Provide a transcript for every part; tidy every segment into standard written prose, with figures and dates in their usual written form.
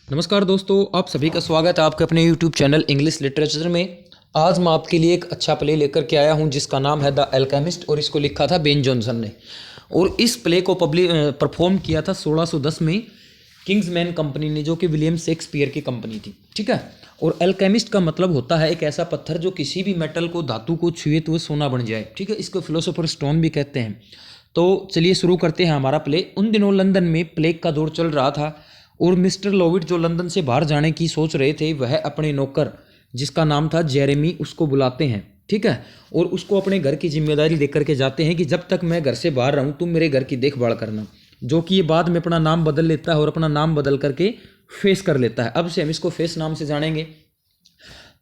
नमस्कार दोस्तों, आप सभी का स्वागत है आपके अपने YouTube चैनल इंग्लिश लिटरेचर में। आज मैं आपके लिए एक अच्छा प्ले लेकर के आया हूं जिसका नाम है द अल्केमिस्ट और इसको लिखा था बेन जॉनसन ने। और इस प्ले को परफॉर्म किया था 1610 में किंग्समैन कंपनी ने, जो कि विलियम शेक्सपियर की कंपनी थी। ठीक है। और अल्केमिस्ट का मतलब होता है एक ऐसा पत्थर जो किसी भी मेटल को, धातु को छुए तो वह सोना बन जाए। ठीक है। इसको फिलोसोफर स्टोन भी कहते हैं। तो चलिए शुरू करते हैं हमारा प्ले। उन दिनों लंदन में प्लेग का दौर चल रहा था और मिस्टर लोविट जो लंदन से बाहर जाने की सोच रहे थे, वह अपने नौकर जिसका नाम था जेरेमी उसको बुलाते हैं। ठीक है। और उसको अपने घर की जिम्मेदारी देकर के जाते हैं कि जब तक मैं घर से बाहर रहूं तुम मेरे घर की देखभाल करना। जो कि ये बाद में अपना नाम बदल लेता है और अपना नाम बदल करके फेस कर लेता है। अब से हम इसको फेस नाम से जानेंगे।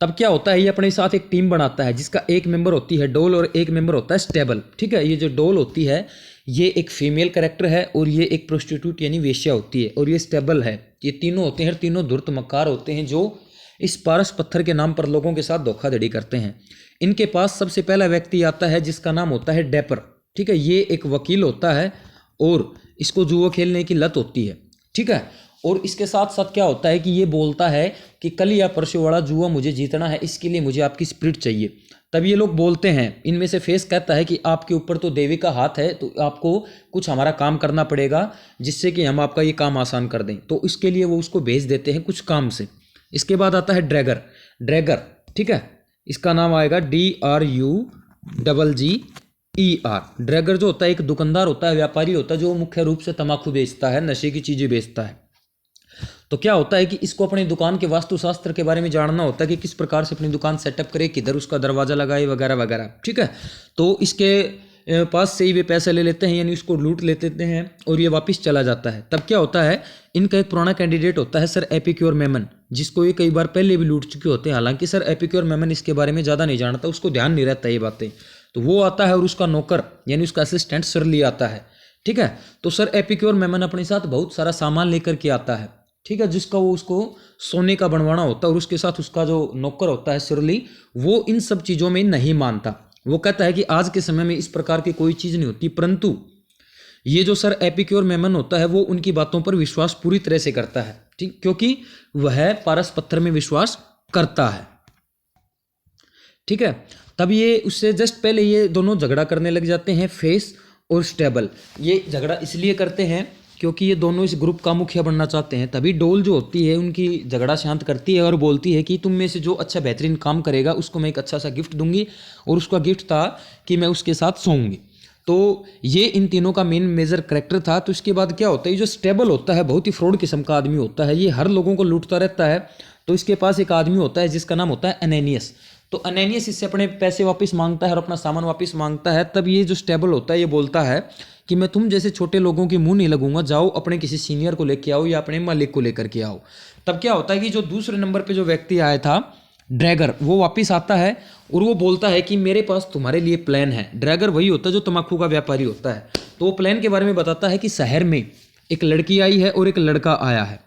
तब क्या होता है, ये अपने साथ एक टीम बनाता है जिसका एक मेंबर होती है डोल और एक मेंबर होता है स्टेबल। ठीक है। ये जो डोल होती है ये एक फीमेल कैरेक्टर है और ये एक प्रोस्टिट्यूट यानी वेश्या होती है, और ये स्टेबल है। ये तीनों होते हैं, तीनों धूर्त मक्कार होते हैं जो इस पारस पत्थर के नाम पर लोगों के साथ धोखाधड़ी करते हैं। इनके पास सबसे पहला व्यक्ति आता है जिसका नाम होता है डेपर। ठीक है। ये एक वकील होता है और इसको जुआ खेलने की लत होती है। ठीक है। और इसके साथ साथ क्या होता है कि ये बोलता है कि कल या परसों वाला जुआ मुझे जीतना है, इसके लिए मुझे आपकी स्पिरिट चाहिए। तब ये लोग बोलते हैं, इनमें से फेस कहता है कि आपके ऊपर तो देवी का हाथ है, तो आपको कुछ हमारा काम करना पड़ेगा जिससे कि हम आपका ये काम आसान कर दें। तो इसके लिए वो उसको भेज देते हैं कुछ काम से। इसके बाद आता है ड्रैगर। ड्रैगर, ठीक है, इसका नाम आएगा DRUGGER। ड्रैगर जो होता है एक दुकानदार होता है, व्यापारी होता है, जो मुख्य रूप से तंबाकू बेचता है, नशे की चीज़ें बेचता है। तो क्या होता है कि इसको अपनी दुकान के वास्तुशास्त्र के बारे में जानना होता है कि किस प्रकार से अपनी दुकान सेटअप करे, किधर उसका दरवाजा लगाए, वगैरह वगैरह। ठीक है। तो इसके पास से ही वे पैसे ले लेते हैं, यानी उसको लूट लेते हैं और ये वापस चला जाता है। तब क्या होता है, इनका एक पुराना कैंडिडेट होता है सर एपिक्योर मेमन, जिसको ये कई बार पहले भी लूट चुके होते हैं। हालांकि सर एपिक्योर मेमन इसके बारे में ज़्यादा नहीं जानता, उसको ध्यान नहीं रहता ये बातें। तो वो आता है और उसका नौकर यानी उसका असिस्टेंट सरली आता है। ठीक है। तो सर एपिक्योर मेमन अपने साथ बहुत सारा सामान लेकर के आता है। ठीक है। जिसका वो उसको सोने का बनवाना होता है, और उसके साथ उसका जो नौकर होता है सुरली, वो इन सब चीज़ों में नहीं मानता। वो कहता है कि आज के समय में इस प्रकार की कोई चीज़ नहीं होती, परंतु ये जो सर एपिक्योर मेमन होता है वो उनकी बातों पर विश्वास पूरी तरह से करता है। ठीक, क्योंकि वह पारस पत्थर में विश्वास करता है। ठीक है। तब ये उससे जस्ट पहले ये दोनों झगड़ा करने लग जाते हैं, फेस और स्टेबल। ये झगड़ा इसलिए करते हैं क्योंकि ये दोनों इस ग्रुप का मुखिया बनना चाहते हैं। तभी डोल जो होती है उनकी झगड़ा शांत करती है और बोलती है कि तुम में से जो अच्छा बेहतरीन काम करेगा उसको मैं एक अच्छा सा गिफ्ट दूंगी, और उसका गिफ्ट था कि मैं उसके साथ सोऊंगी। तो ये इन तीनों का मेन मेजर करेक्टर था। तो इसके बाद क्या होता है, ये जो स्टेबल होता है बहुत ही फ्रॉड किस्म का आदमी होता है, ये हर लोगों को लूटता रहता है। तो इसके पास एक आदमी होता है जिसका नाम होता है एनेनियस। तो एनेनियस इससे अपने पैसे वापस मांगता है और अपना सामान वापस मांगता है। तब ये जो स्टेबल होता है ये बोलता है कि मैं तुम जैसे छोटे लोगों की मुंह नहीं लगूंगा, जाओ अपने किसी सीनियर को लेके आओ या अपने मालिक को लेकर के आओ। तब क्या होता है कि जो दूसरे नंबर पे जो व्यक्ति आया था ड्रैगर, वो वापस आता है और वो बोलता है कि मेरे पास तुम्हारे लिए प्लान है। ड्रैगर वही होता है जो तम्बाकू का व्यापारी होता है। तो वो प्लान के बारे में बताता है कि शहर में एक लड़की आई है और एक लड़का आया है,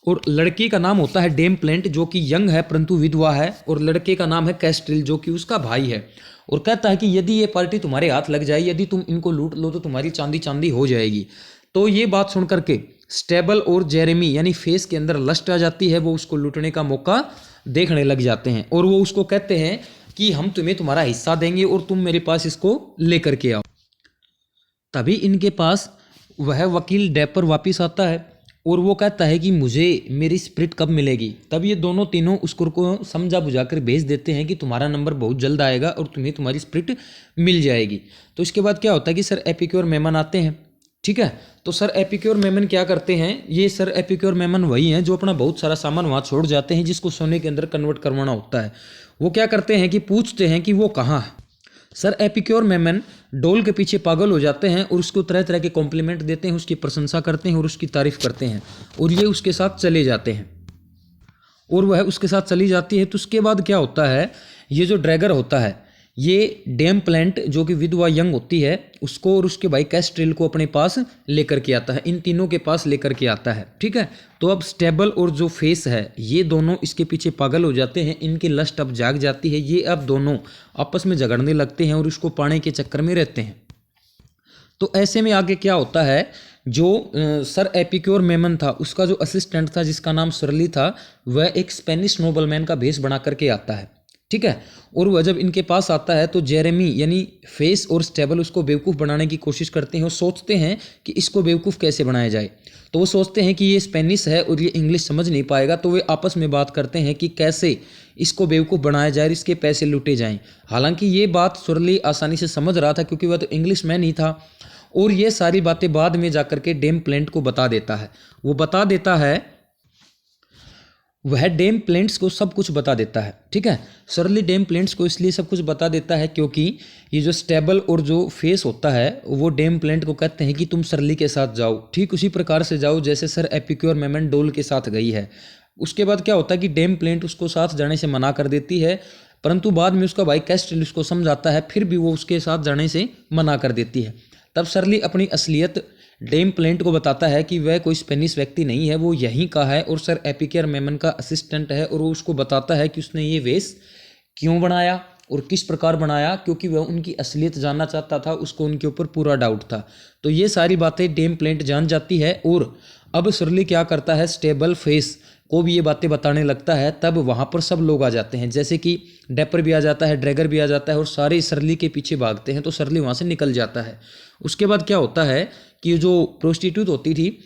और लड़की का नाम होता है डेम प्लेंट जो कि यंग है परंतु विधवा है, और लड़के का नाम है कैस्ट्रिल जो कि उसका भाई है। और कहता है कि यदि ये पार्टी तुम्हारे हाथ लग जाए, यदि तुम इनको लूट लो तो तुम्हारी चांदी चांदी हो जाएगी। तो ये बात सुन करके स्टेबल और जेरेमी यानी फेस के अंदर लस्ट आ जाती है। वो उसको लूटने का मौका देखने लग जाते हैं और वो उसको कहते हैं कि हम तुम्हें तुम्हारा हिस्सा देंगे और तुम मेरे पास इसको लेकर के आओ। तभी इनके पास वह वकील डेपर वापिस आता है और वो कहता है कि मुझे मेरी स्प्रिट कब मिलेगी। तब ये दोनों तीनों उसको समझा बुझाकर भेज देते हैं कि तुम्हारा नंबर बहुत जल्द आएगा और तुम्हें तुम्हारी स्प्रिट मिल जाएगी। तो इसके बाद क्या होता है कि सर एपिक्योर मेमन आते हैं। ठीक है। तो सर एपिक्योर मेमन क्या करते हैं, ये सर एपिक्योर मेमन वही हैं जो अपना बहुत सारा सामान वहाँ छोड़ जाते हैं जिसको सोने के अंदर कन्वर्ट करवाना होता है। वो क्या करते हैं कि पूछते हैं कि वो कहाँ है। सर एपिक्योर मेमन डोल के पीछे पागल हो जाते हैं और उसको तरह तरह के कॉम्प्लीमेंट देते हैं, उसकी प्रशंसा करते हैं और उसकी तारीफ करते हैं, और ये उसके साथ चले जाते हैं और वह उसके साथ चली जाती है। तो उसके बाद क्या होता है, ये जो ड्रैगर होता है ये डेम प्लेंट जो कि विधवा यंग होती है उसको और उसके भाई कैस्ट्रिल को अपने पास लेकर के आता है, इन तीनों के पास लेकर के आता है। ठीक है। तो अब स्टेबल और जो फेस है ये दोनों इसके पीछे पागल हो जाते हैं, इनकी लस्ट अब जाग जाती है। ये अब दोनों आपस में झगड़ने लगते हैं और इसको पाने के चक्कर में रहते हैं। तो ऐसे में आगे क्या होता है, जो सर एपिक्योर मेमन था उसका जो असिस्टेंट था जिसका नाम सरली था, वह एक स्पेनिश नोबलमैन का भेष बना करके आता है, ठीक है। और वह जब इनके पास आता है तो जेरेमी यानी फेस और स्टेबल उसको बेवकूफ़ बनाने की कोशिश करते हैं और सोचते हैं कि इसको बेवकूफ़ कैसे बनाया जाए। तो वो सोचते हैं कि ये स्पेनिश है और ये इंग्लिश समझ नहीं पाएगा, तो वे आपस में बात करते हैं कि कैसे इसको बेवकूफ़ बनाया जाए, इसके पैसे लूटे जाएं। हालांकि ये बात सुरली आसानी से समझ रहा था क्योंकि वह तो इंग्लिश मैन ही था, और ये सारी बातें बाद में जाकर के डेम प्लेंट को बता देता है। वो बता देता है, वह डेम प्लेंट्स को सब कुछ बता देता है, ठीक है। सरली डेम प्लेंट्स को इसलिए सब कुछ बता देता है क्योंकि ये जो स्टेबल और जो फेस होता है वो डेम प्लेंट को कहते हैं कि तुम सरली के साथ जाओ, ठीक उसी प्रकार से जाओ जैसे सर एपिक्योर मेमन डोल के साथ गई है। उसके बाद क्या होता है कि डेम प्लेंट उसको साथ जाने से मना कर देती है, परंतु बाद में उसका भाई कैस्ट्रेल उसको समझाता है, फिर भी वो उसके साथ जाने से मना कर देती है। तब सरली अपनी असलियत डेम प्लेंट को बताता है कि वह कोई स्पेनिश व्यक्ति नहीं है, वो यहीं का है और सर एपिक्योर मेमन का असिस्टेंट है। और वो उसको बताता है कि उसने ये वेश क्यों बनाया और किस प्रकार बनाया, क्योंकि वह उनकी असलियत जानना चाहता था, उसको उनके ऊपर पूरा डाउट था। तो ये सारी बातें डेम प्लेंट जान जाती है और अब सरली क्या करता है, स्टेबल फेस को भी ये बातें बताने लगता है। तब वहाँ पर सब लोग आ जाते हैं, जैसे कि डेपर भी आ जाता है, ड्रैगर भी आ जाता है और सारे सरली के पीछे भागते हैं। तो सरली वहाँ से निकल जाता है। उसके बाद क्या होता है कि जो प्रोस्टिट्यूट होती थी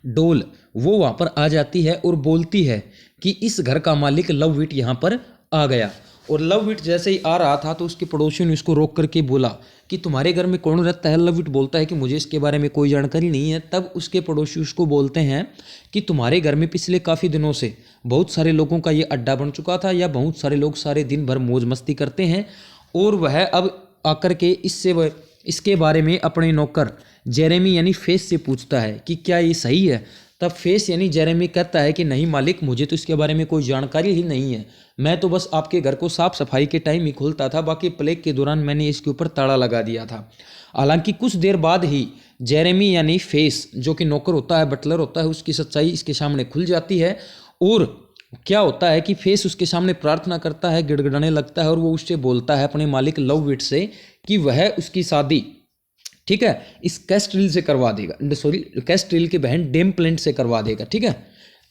डोल, वो वहाँ पर आ जाती है और बोलती है कि इस घर का मालिक लवविट यहाँ पर आ गया। और लवविट जैसे ही आ रहा था तो उसके पड़ोसियों ने उसको रोक करके बोला कि तुम्हारे घर में कौन रहता है। लवविट बोलता है कि मुझे इसके बारे में कोई जानकारी नहीं है। तब उसके पड़ोसी उसको बोलते हैं कि तुम्हारे घर में पिछले काफ़ी दिनों से बहुत सारे लोगों का ये अड्डा बन चुका था, या बहुत सारे लोग सारे दिन भर मौज मस्ती करते हैं, और वह अब आकर के इसके बारे में अपने नौकर जेरेमी यानी फेस से पूछता है कि क्या ये सही है। तब फेस यानी जेरेमी कहता है कि नहीं मालिक, मुझे तो इसके बारे में कोई जानकारी ही नहीं है, मैं तो बस आपके घर को साफ सफाई के टाइम ही खोलता था, बाकी प्लेग के दौरान मैंने इसके ऊपर ताला लगा दिया था। हालांकि कुछ देर बाद ही जेरेमी यानी फेस जो कि नौकर होता है, बटलर होता है, उसकी सच्चाई इसके सामने खुल जाती है। और क्या होता है कि फेस उसके सामने प्रार्थना करता है, गिड़गिड़ाने लगता है और वो उससे बोलता है अपने मालिक लवविट से कि वह उसकी शादी, ठीक है, इस कैस्ट्रिल से करवा देगा, सॉरी कैस्ट्रिल की बहन डेम प्लेंट से करवा देगा, ठीक है,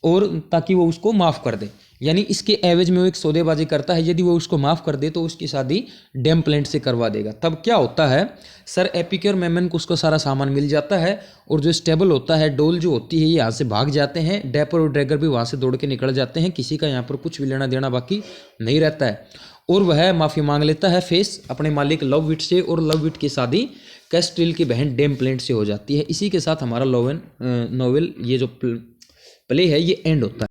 और ताकि वो उसको माफ़ कर दे। यानी इसके एवज में वो एक सौदेबाजी करता है, यदि वो उसको माफ़ कर दे तो उसकी शादी डेम प्लेंट से करवा देगा। तब क्या होता है, सर एपिक्योर मेमन को उसका सारा सामान मिल जाता है और जो स्टेबल होता है डोल जो होती है ये यहाँ से भाग जाते हैं, डेपर और ड्रैगर भी वहाँ से दौड़ के निकल जाते हैं, किसी का यहाँ पर कुछ भी लेना देना बाकी नहीं रहता है। और वह माफ़ी मांग लेता है फेस अपने मालिक लवविट से, और लवविट की शादी कैस्ट्रिल की बहन डेम प्लेंट से हो जाती है। इसी के साथ हमारा नॉवेल ये जो प्ले है ये एंड होता है।